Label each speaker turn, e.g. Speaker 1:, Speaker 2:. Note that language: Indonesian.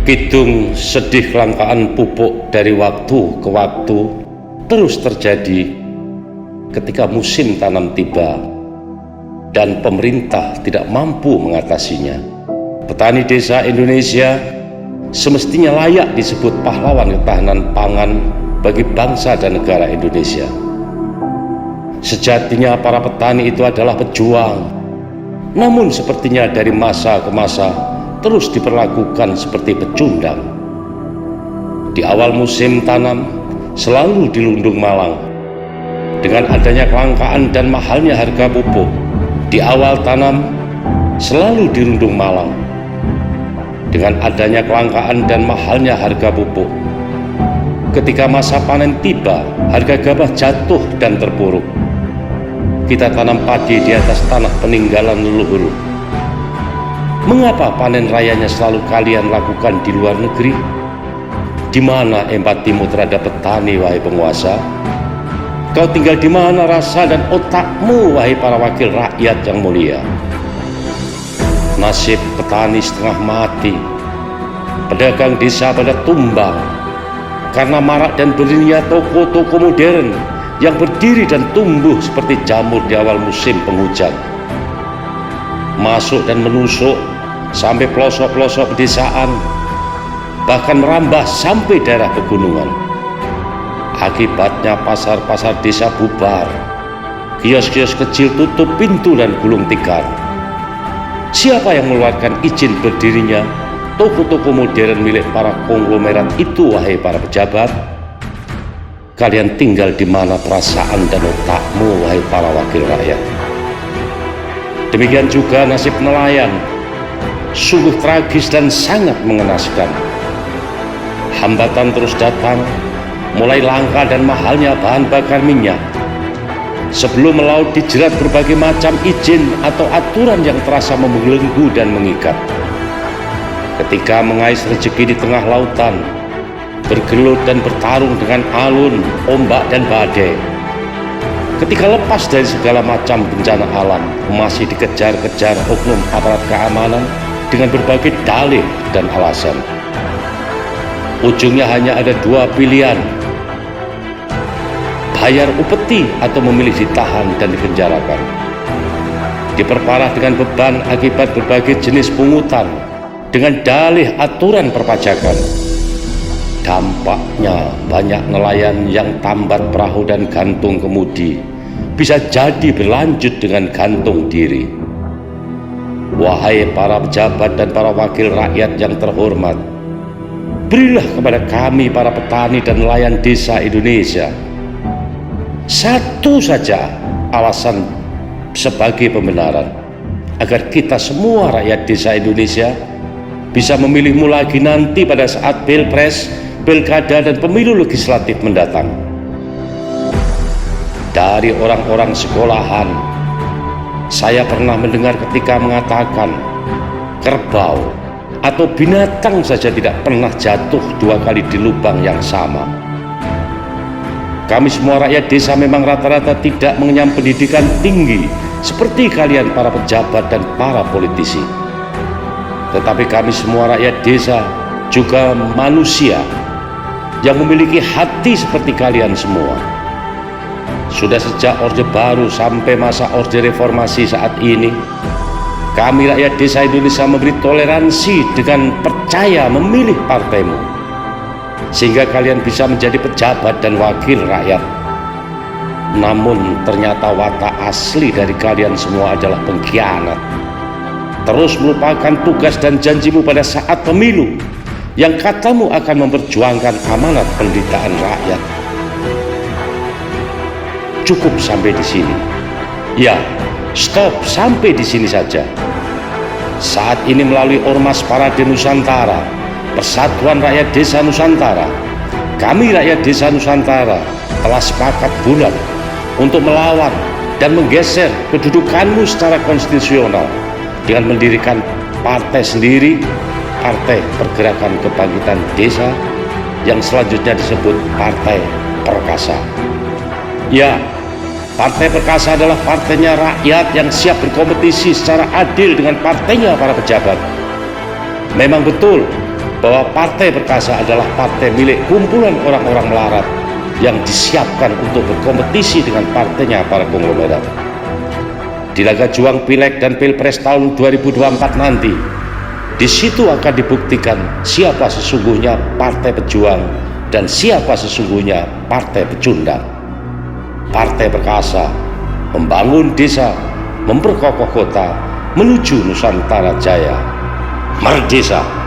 Speaker 1: Kidung sedih kelangkaan pupuk dari waktu ke waktu terus terjadi ketika musim tanam tiba dan pemerintah tidak mampu mengatasinya. Petani desa Indonesia semestinya layak disebut pahlawan ketahanan pangan bagi bangsa dan negara Indonesia. Sejatinya para petani itu adalah pejuang, namun sepertinya dari masa ke masa terus diperlakukan seperti pecundang. Di awal musim tanam selalu dilundung malang. Dengan adanya kelangkaan dan mahalnya harga pupuk, di awal tanam selalu dirundung malang. Dengan adanya kelangkaan dan mahalnya harga pupuk, ketika masa panen tiba, harga gabah jatuh dan terpuruk. Kita tanam padi di atas tanah peninggalan leluhur. Mengapa panen rayanya selalu kalian lakukan di luar negeri? Di mana empatimu terhadap petani, wahai penguasa? Kau tinggal di mana rasa dan otakmu, wahai para wakil rakyat yang mulia? Nasib petani setengah mati, pedagang desa pada tumbang karena marak dan berdirinya toko-toko modern yang berdiri dan tumbuh seperti jamur di awal musim penghujan, masuk dan menusuk sampai pelosok-pelosok pedesaan, bahkan merambah sampai daerah pegunungan. Akibatnya pasar-pasar desa bubar, kios-kios kecil tutup pintu dan gulung tikar. Siapa yang mengeluarkan izin berdirinya toko-toko modern milik para konglomerat itu, wahai para pejabat? Kalian tinggal di mana perasaan dan otakmu, wahai para wakil rakyat? Demikian juga nasib nelayan, sungguh tragis dan sangat mengenaskan. Hambatan terus datang, mulai langka dan mahalnya bahan bakar minyak. Sebelum melaut dijerat berbagai macam izin atau aturan yang terasa membelenggu dan mengikat. Ketika mengais rezeki di tengah lautan, bergelut dan bertarung dengan alun, ombak dan badai. Ketika lepas dari segala macam bencana alam, masih dikejar-kejar oknum aparat keamanan dengan berbagai dalih dan alasan. Ujungnya hanya ada dua pilihan: bayar upeti atau memilih ditahan dan dipenjarakan. Diperparah dengan beban akibat berbagai jenis pungutan dengan dalih aturan perpajakan. Dampaknya banyak nelayan yang tambat perahu dan gantung kemudi bisa jadi berlanjut dengan gantung diri. Wahai para pejabat dan para wakil rakyat yang terhormat, berilah kepada kami para petani dan nelayan desa Indonesia satu saja alasan sebagai pembenaran agar kita semua rakyat desa Indonesia bisa memilihmu lagi nanti pada saat pilpres, pilkada dan pemilu legislatif mendatang. Dari orang-orang sekolahan, saya pernah mendengar ketika mengatakan kerbau atau binatang saja tidak pernah jatuh dua kali di lubang yang sama. Kami semua rakyat desa memang rata-rata tidak mengenyam pendidikan tinggi seperti kalian para pejabat dan para politisi. Tetapi kami semua rakyat desa juga manusia yang memiliki hati seperti kalian semua. Sudah sejak Orde Baru sampai masa Orde Reformasi saat ini, kami rakyat desa Indonesia memberi toleransi dengan percaya memilih partaimu, sehingga kalian bisa menjadi pejabat dan wakil rakyat. Namun ternyata watak asli dari kalian semua adalah pengkhianat, terus melupakan tugas dan janjimu pada saat pemilu yang katamu akan memperjuangkan amanat penderitaan rakyat. Cukup sampai di sini. Ya, stop sampai di sini saja. Saat ini melalui Ormas Parade Nusantara, Persatuan Rakyat Desa Nusantara, kami rakyat desa Nusantara telah sepakat bulat untuk melawan dan menggeser kedudukanmu secara konstitusional dengan mendirikan partai sendiri, Partai Pergerakan Kebangkitan Desa, yang selanjutnya disebut Partai Perkasa. Ya, Partai Perkasa adalah partainya rakyat yang siap berkompetisi secara adil dengan partainya para pejabat. Memang betul, bahwa Partai Perkasa adalah partai milik kumpulan orang-orang melarat yang disiapkan untuk berkompetisi dengan partainya para konglomerat. Di laga juang Pileg dan Pilpres tahun 2024 nanti, di situ akan dibuktikan siapa sesungguhnya partai pejuang dan siapa sesungguhnya partai pecundang. Partai Perkasa membangun desa, memperkokoh kota menuju Nusantara Jaya. Merdeka!